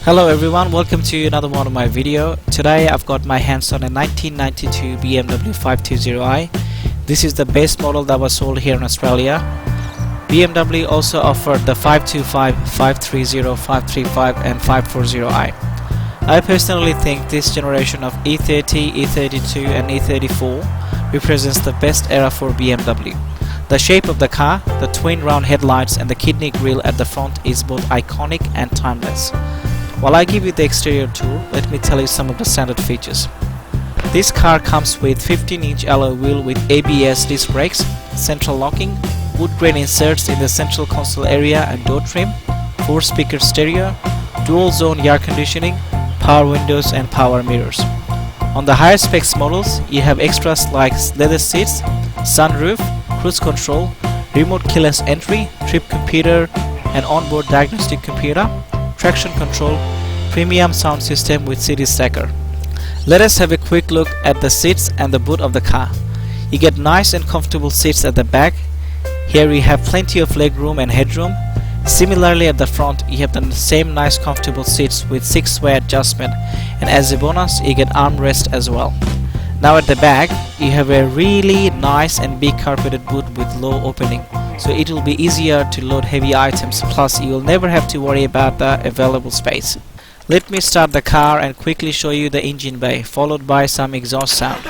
Hello everyone, welcome to another one of my video. Today I've got my hands on a 1992 BMW 520i. This is the base model that was sold here in Australia. BMW also offered the 525, 530, 535 and 540i. I personally think this generation of E30, E32 and E34 represents the best era for BMW. The shape of the car, the twin round headlights and the kidney grille at the front is both iconic and timeless. While I give you the exterior tour, let me tell you some of the standard features. This car comes with 15-inch alloy wheel with ABS disc brakes, central locking, wood grain inserts in the central console area and door trim, 4-speaker stereo, dual zone air conditioning, power windows and power mirrors. On the higher specs models, you have extras like leather seats, sunroof, cruise control, remote keyless entry, trip computer and onboard diagnostic computer, traction control, premium sound system with CD stacker. Let us have a quick look at the seats and the boot of the car. You get nice and comfortable seats at the back. Here we have plenty of leg room and headroom. Similarly at the front you have the same nice comfortable seats with 6-way adjustment, and as a bonus you get armrest as well. Now at the back you have a really nice and big carpeted boot with low opening, so it will be easier to load heavy items, plus you will never have to worry about the available space. Let me start the car and quickly show you the engine bay, followed by some exhaust sound.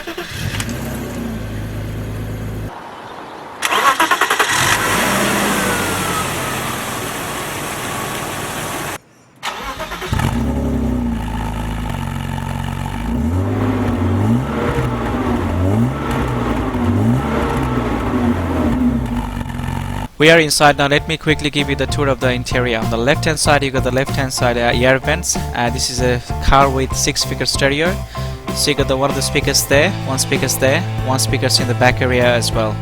We are inside now. Let me quickly give you the tour of the interior. On the left hand side you got the left hand side air vents. This is a car with 6-speaker stereo, so you got one of the speakers there, one speakers there, one speakers in the back area as well.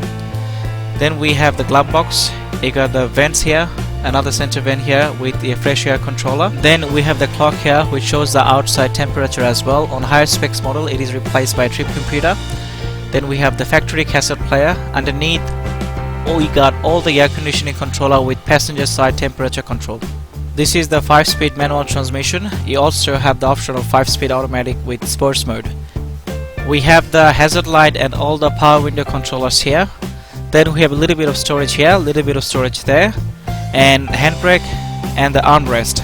Then we have the glove box. You got the vents here, another center vent here with the fresh air controller. Then we have the clock here which shows the outside temperature as well. On higher specs model it is replaced by a trip computer. Then we have the factory cassette player. Underneath we got all the air conditioning controller with passenger side temperature control. This is the 5-speed manual transmission. You also have the option of 5-speed automatic with sports mode. We have the hazard light and all the power window controllers here. Then we have a little bit of storage here, a little bit of storage there, and handbrake and the armrest.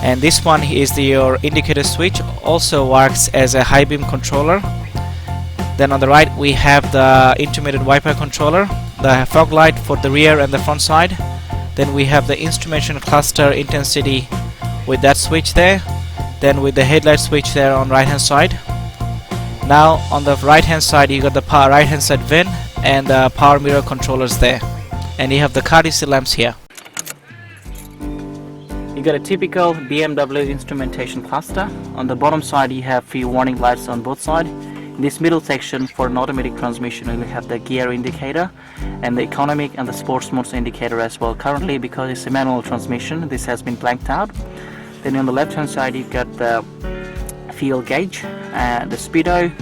And this one is your indicator switch, also works as a high beam controller. Then on the right we have the intermittent wiper controller, the fog light for the rear and the front side. Then we have the instrumentation cluster intensity with that switch there. Then with the headlight switch there on right hand side. Now on the right hand side you got the right hand side vent and the power mirror controllers there. And you have the courtesy lamps here. You got a typical BMW instrumentation cluster. On the bottom side you have few warning lights on both sides. In this middle section for an automatic transmission you have the gear indicator and the economic and the sports modes indicator as well. Currently, because it's a manual transmission, this has been blanked out. Then on the left hand side you've got the fuel gauge, the speedo,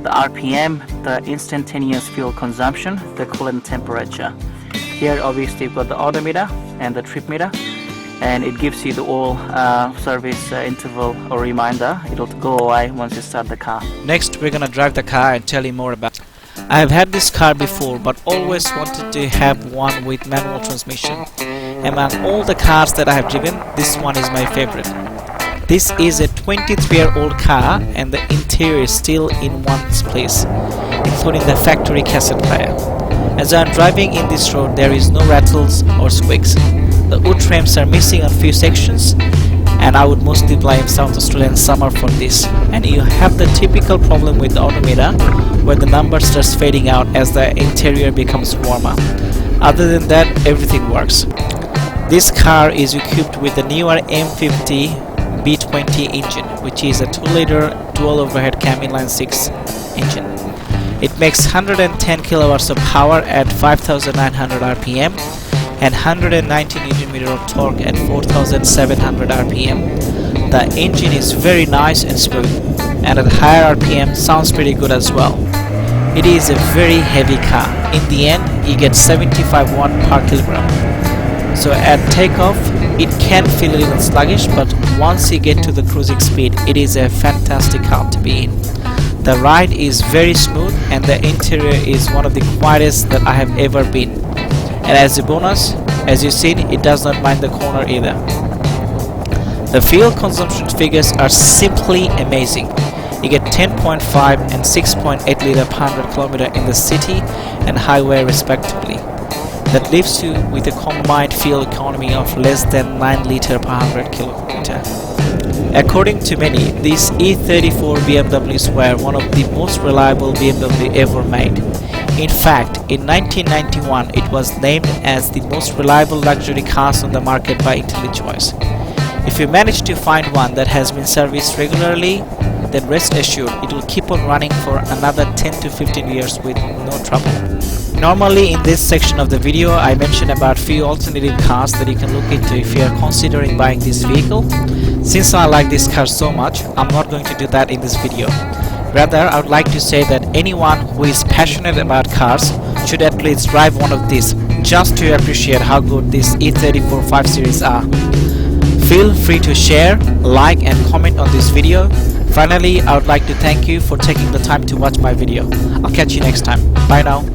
the RPM, the instantaneous fuel consumption, the coolant temperature. Here obviously you've got the odometer and the trip meter, and it gives you the oil service interval or reminder. It'll go away once you start the car. Next we're gonna drive the car and tell you more about it. I have had this car before but always wanted to have one with manual transmission. Among all the cars that I have driven, this one is my favorite. This is a 23-year-old car and the interior is still in one place, including the factory cassette player. As I am driving in this road there is no rattles or squeaks. The wood frames are missing on few sections, and I would mostly blame South Australian summer for this. And you have the typical problem with the odometer where the number starts fading out as the interior becomes warmer. Other than that, everything works. This car is equipped with the newer M50D24 engine, which is a 2-liter dual overhead cam inline 6 engine. It makes 110 kilowatts of power at 5,900 RPM and 190 Nm of torque at 4,700 RPM. The engine is very nice and smooth, and at higher RPM sounds pretty good as well. It is a very heavy car. In the end, you get 75 watt per kilogram. So at takeoff it can feel a little sluggish, but once you get to the cruising speed, it is a fantastic car to be in. The ride is very smooth and the interior is one of the quietest that I have ever been. And as a bonus, as you've seen, it does not mind the corner either. The fuel consumption figures are simply amazing. You get 10.5 and 6.8 liter per 100 km in the city and highway respectively. That leaves you with a combined fuel economy of less than 9 liter per 100 km. According to many, these E34 BMWs were one of the most reliable BMW ever made. In fact, in 1991 it was named as the most reliable luxury cars on the market by IntelliChoice. If you manage to find one that has been serviced regularly, then rest assured it will keep on running for another 10 to 15 years with no trouble. Normally in this section of the video I mention about few alternative cars that you can look into if you are considering buying this vehicle. Since I like this car so much, I'm not going to do that in this video. Rather, I would like to say that anyone who is passionate about cars should at least drive one of these just to appreciate how good these E34 5 Series are. Feel free to share, like and comment on this video. Finally, I would like to thank you for taking the time to watch my video. I'll catch you next time. Bye now.